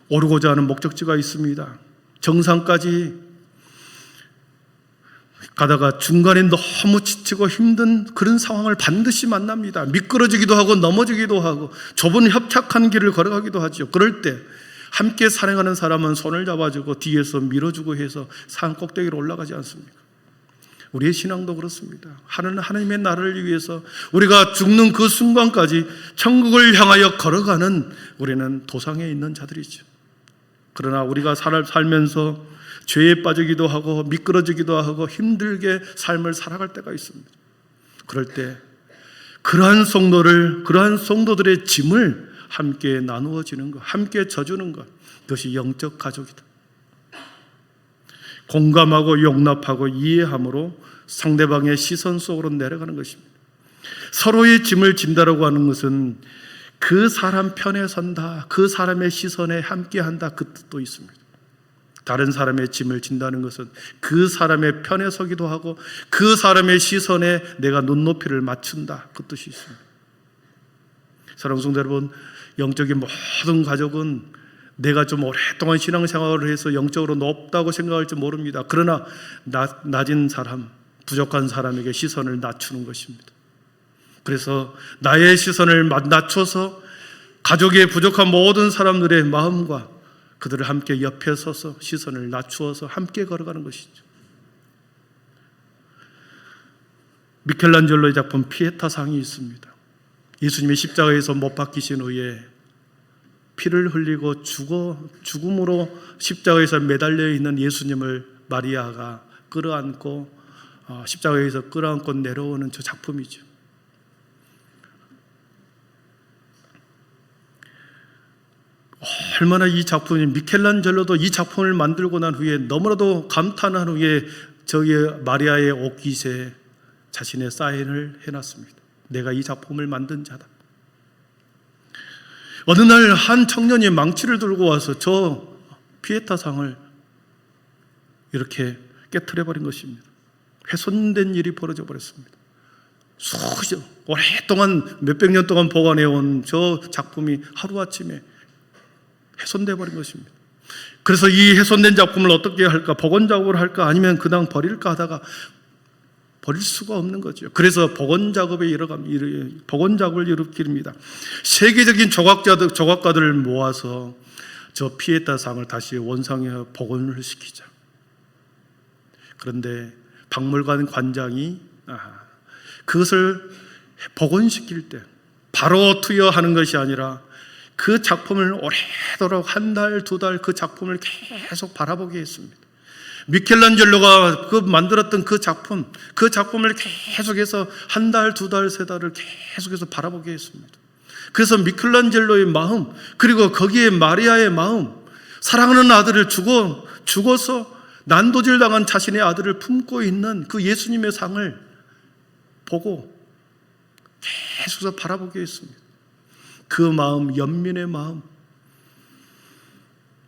오르고자 하는 목적지가 있습니다. 정상까지 가다가 중간에 너무 지치고 힘든 그런 상황을 반드시 만납니다. 미끄러지기도 하고 넘어지기도 하고 좁은 협착한 길을 걸어가기도 하죠. 그럴 때 함께 산행하는 사람은 손을 잡아주고 뒤에서 밀어주고 해서 산 꼭대기로 올라가지 않습니까? 우리의 신앙도 그렇습니다. 하나님의 나라를 위해서 우리가 죽는 그 순간까지 천국을 향하여 걸어가는 우리는 도상에 있는 자들이죠. 그러나 우리가 살면서 죄에 빠지기도 하고 미끄러지기도 하고 힘들게 삶을 살아갈 때가 있습니다. 그럴 때 그러한 성도들의 짐을 함께 나누어지는 것, 함께 져주는 것, 그것이 영적 가족이다. 공감하고 용납하고 이해함으로 상대방의 시선 속으로 내려가는 것입니다. 서로의 짐을 진다라고 하는 것은 그 사람 편에 선다, 그 사람의 시선에 함께한다, 그 뜻도 있습니다. 다른 사람의 짐을 진다는 것은 그 사람의 편에 서기도 하고 그 사람의 시선에 내가 눈높이를 맞춘다, 그 뜻이 있습니다. 사랑하는 성도 여러분, 영적인 모든 가족은 내가 좀 오랫동안 신앙생활을 해서 영적으로 높다고 생각할지 모릅니다. 그러나 낮은 사람, 부족한 사람에게 시선을 낮추는 것입니다. 그래서 나의 시선을 낮춰서 가족의 부족한 모든 사람들의 마음과 그들을 함께 옆에 서서 시선을 낮추어서 함께 걸어가는 것이죠. 미켈란젤로의 작품 피에타상이 있습니다. 예수님이 십자가에서 못 박히신 후에 피를 흘리고 죽음으로 십자가에서 매달려 있는 예수님을 마리아가 끌어안고 십자가에서 끌어안고 내려오는 저 작품이죠. 얼마나 이 작품이, 미켈란젤로도 이 작품을 만들고 난 후에 너무나도 감탄한 후에 저기 마리아의 옷깃에 자신의 사인을 해놨습니다. 내가 이 작품을 만든 자다. 어느 날 한 청년이 망치를 들고 와서 저 피에타상을 이렇게 깨트려버린 것입니다. 훼손된 일이 벌어져 버렸습니다. 오랫동안 몇백 년 동안 보관해온 저 작품이 하루아침에 훼손돼 버린 것입니다. 그래서 이 훼손된 작품을 어떻게 할까? 복원 작업을 할까? 아니면 그냥 버릴까 하다가 버릴 수가 없는 거죠. 그래서 복원 작업을 일으킵니다. 세계적인 조각가들을 모아서 저 피에타 상을 다시 원상에 복원을 시키자. 그런데 박물관 관장이 그것을 복원시킬 때 바로 투여하는 것이 아니라 그 작품을 오래도록 한 달, 두 달 그 작품을 계속 바라보게 했습니다. 미켈란젤로가 만들었던 그 작품을 계속해서 한 달, 두 달, 세 달을 계속해서 바라보게 했습니다. 그래서 미켈란젤로의 마음, 그리고 거기에 마리아의 마음, 사랑하는 아들을 죽어서 난도질 당한 자신의 아들을 품고 있는 그 예수님의 상을 보고 계속해서 바라보게 했습니다. 그 마음, 연민의 마음,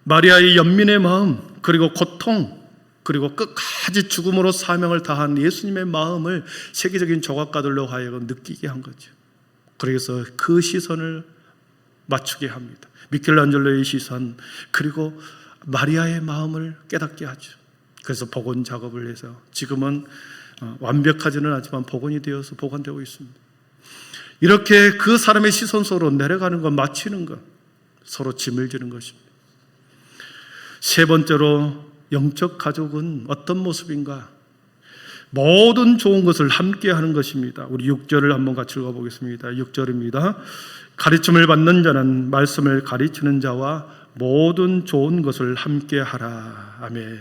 마리아의 연민의 마음, 그리고 고통, 그리고 끝까지 죽음으로 사명을 다한 예수님의 마음을 세계적인 조각가들로 하여금 느끼게 한 거죠. 그래서 그 시선을 맞추게 합니다. 미켈란젤로의 시선, 그리고 마리아의 마음을 깨닫게 하죠. 그래서 복원 작업을 해서 지금은 완벽하지는 않지만 복원이 되어서 보관되고 있습니다. 이렇게 그 사람의 시선 속으로 내려가는 것, 맞추는 것, 서로 짐을 지는 것입니다. 세 번째로 영적 가족은 어떤 모습인가? 모든 좋은 것을 함께 하는 것입니다. 우리 6절을 한번 같이 읽어보겠습니다. 6절입니다. 가르침을 받는 자는 말씀을 가르치는 자와 모든 좋은 것을 함께 하라. 아멘.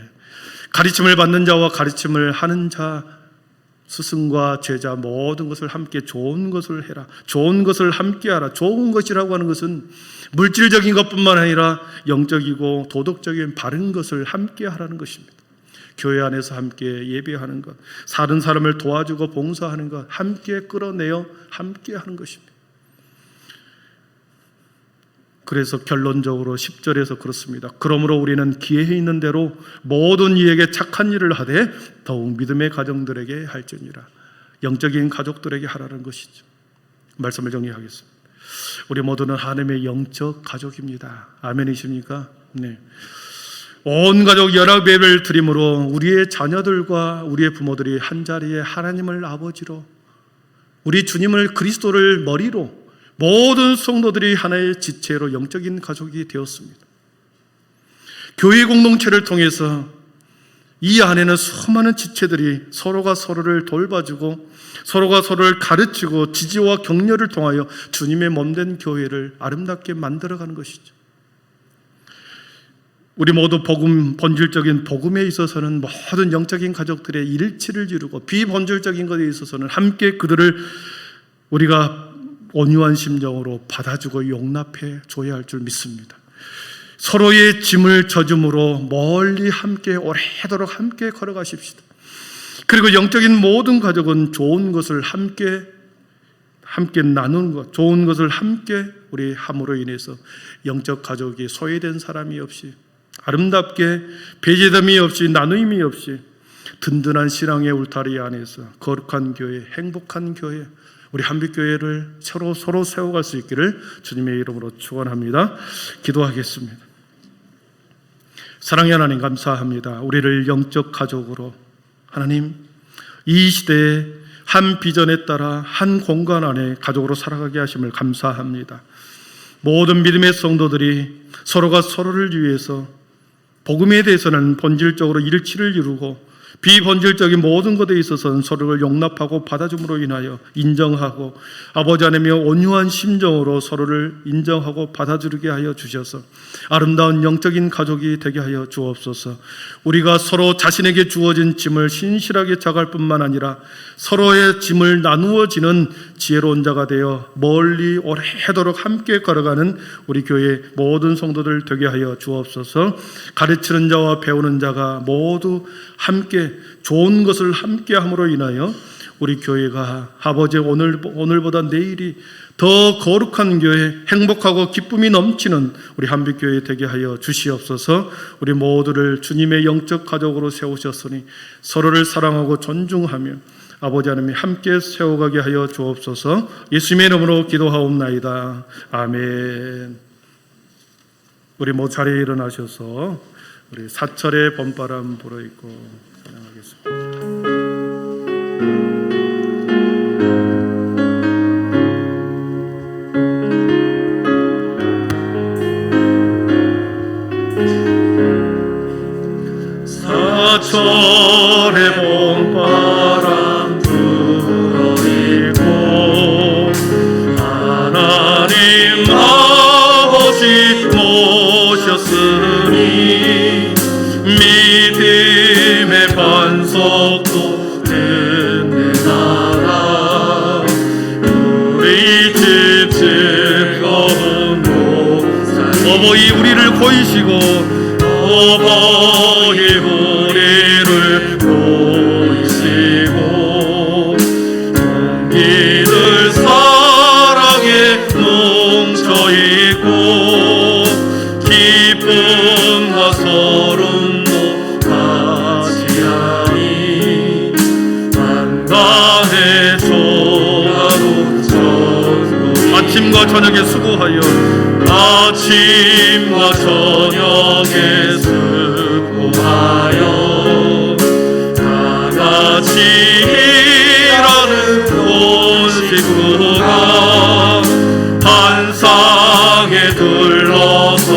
가르침을 받는 자와 가르침을 하는 자, 스승과 제자 모든 것을 함께 좋은 것을 해라. 좋은 것을 함께 하라. 좋은 것이라고 하는 것은 물질적인 것뿐만 아니라 영적이고 도덕적인 바른 것을 함께 하라는 것입니다. 교회 안에서 함께 예배하는 것, 다른 사람을 도와주고 봉사하는 것, 함께 끌어내어 함께 하는 것입니다. 그래서 결론적으로 10절에서 그렇습니다. 그러므로 우리는 기회 있는 대로 모든 이에게 착한 일을 하되 더욱 믿음의 가정들에게 할지니라. 영적인 가족들에게 하라는 것이죠. 말씀을 정리하겠습니다. 우리 모두는 하나님의 영적 가족입니다. 아멘이십니까? 네. 온 가족 연합 예배를 드림으로 우리의 자녀들과 우리의 부모들이 한자리에 하나님을 아버지로, 우리 주님을 그리스도를 머리로, 모든 성도들이 하나의 지체로 영적인 가족이 되었습니다. 교회 공동체를 통해서 이 안에는 수많은 지체들이 서로가 서로를 돌봐주고 서로가 서로를 가르치고 지지와 격려를 통하여 주님의 몸된 교회를 아름답게 만들어가는 것이죠. 우리 모두 본질적인 복음에 있어서는 모든 영적인 가족들의 일치를 이루고 비본질적인 것에 있어서는 함께 그들을 우리가 온유한 심정으로 받아주고 용납해 줘야 할 줄 믿습니다. 서로의 짐을 져줌으로 멀리 함께 오래도록 함께 걸어가십시다. 그리고 영적인 모든 가족은 좋은 것을 함께 나누는 것, 좋은 것을 함께 우리 함으로 인해서 영적 가족이 소외된 사람이 없이, 아름답게 배제됨이 없이, 나누임이 없이 든든한 신앙의 울타리 안에서 거룩한 교회, 행복한 교회, 우리 한빛교회를 서로 세워갈 수 있기를 주님의 이름으로 축원합니다. 기도하겠습니다. 사랑의 하나님, 감사합니다. 우리를 영적 가족으로, 하나님, 이 시대에 한 비전에 따라 한 공간 안에 가족으로 살아가게 하심을 감사합니다. 모든 믿음의 성도들이 서로가 서로를 위해서 복음에 대해서는 본질적으로 일치를 이루고 비본질적인 모든 것에 있어서는 서로를 용납하고 받아줌으로 인하여 인정하고 아버지 하나님의 온유한 심정으로 서로를 인정하고 받아주게 하여 주셔서 아름다운 영적인 가족이 되게 하여 주옵소서. 우리가 서로 자신에게 주어진 짐을 신실하게 작할 뿐만 아니라 서로의 짐을 나누어지는 지혜로운 자가 되어 멀리 오래도록 함께 걸어가는 우리 교회 모든 성도들 되게 하여 주옵소서. 가르치는 자와 배우는 자가 모두 함께 좋은 것을 함께 함으로 인하여 우리 교회가 아버지 오늘보다 내일이 더 거룩한 교회, 행복하고 기쁨이 넘치는 우리 한빛교회 되게 하여 주시옵소서. 우리 모두를 주님의 영적 가족으로 세우셨으니 서로를 사랑하고 존중하며 아버지 하나님 함께 세워가게 하여 주옵소서. 예수님의 이름으로 기도하옵나이다. 아멘. 우리 모두 자리에 일어나셔서 우리 사철의 봄바람 불어있고 찬양하겠습니다. 사철의 봄바람 불어있고 하나님 아버지 모셨으니 믿음의 반석도 든든하다. 우리 집 즐거운 목사 어버이 우리를 보이시고 어버이 우리를 보이시고 동기들 사랑에 뭉쳐있고 기쁨과 서름도 같이하니 만간의 조가로 전부 아침과 저녁에 수고하여 아침과 저녁에 수고하여 다같이 일하는 온 식구가 한 상에 둘러서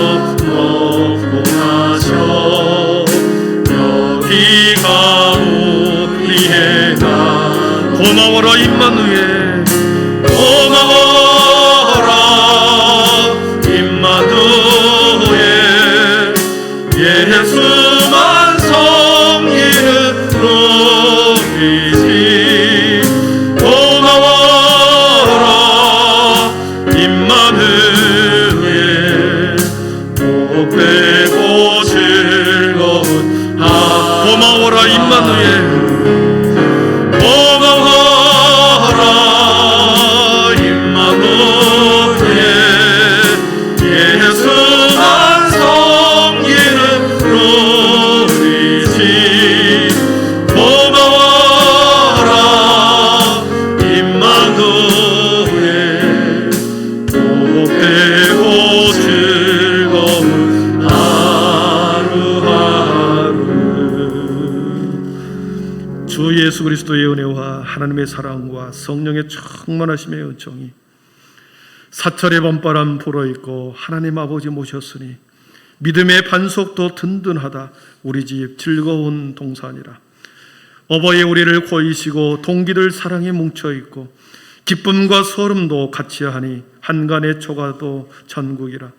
먹고 마셔 여기가 우리의 나 고마워라 임마누엘 고마워라 임마누엘 예수만 섬기는 놈이지 고마워라 임마누엘 복되고 즐거운 고마워라 임마누엘 고마워라 임마누엘 예수만 섬기는 놈이지 고마워라 임마누엘 복되고 즐거운 하루하루 주 예수 그리스도의 은혜와 하나님의 사랑과 성령의 충만하심의 은총이 사철의 봄바람 불어있고 하나님 아버지 모셨으니 믿음의 반석도 든든하다. 우리 집 즐거운 동산이라. 어버이 우리를 보이시고 동기들 사랑에 뭉쳐있고 기쁨과 소름도 같이하니 한간의 초가도 천국이라.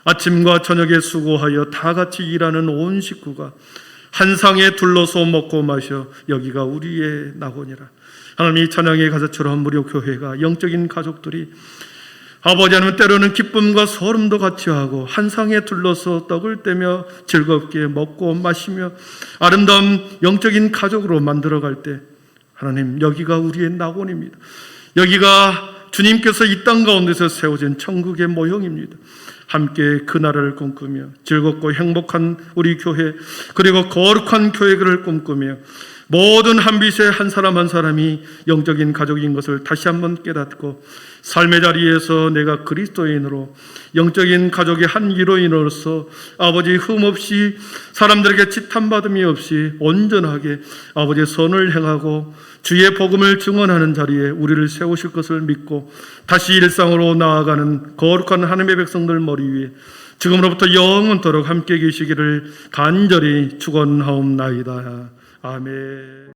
아침과 저녁에 수고하여 다같이 일하는 온 식구가 한 상에 둘러서 먹고 마셔 여기가 우리의 낙원이라. 하나님 이 찬양의 가사처럼 무료 교회가 영적인 가족들이 아버지 하나님 때로는 기쁨과 소름도 같이 하고 한 상에 둘러서 떡을 떼며 즐겁게 먹고 마시며 아름다운 영적인 가족으로 만들어갈 때 하나님 여기가 우리의 낙원입니다. 여기가 주님께서 이 땅 가운데서 세워진 천국의 모형입니다. 함께 그 나라를 꿈꾸며 즐겁고 행복한 우리 교회 그리고 거룩한 교회를 꿈꾸며 모든 한 빛의 한 사람 한 사람이 영적인 가족인 것을 다시 한번 깨닫고 삶의 자리에서 내가 그리스도인으로 영적인 가족의 한 일원으로서 아버지 흠없이 사람들에게 지탄받음이 없이 온전하게 아버지의 선을 행하고 주의 복음을 증언하는 자리에 우리를 세우실 것을 믿고 다시 일상으로 나아가는 거룩한 하나님의 백성들 머리 위에 지금으로부터 영원토록 함께 계시기를 간절히 축원하옵나이다. 아멘.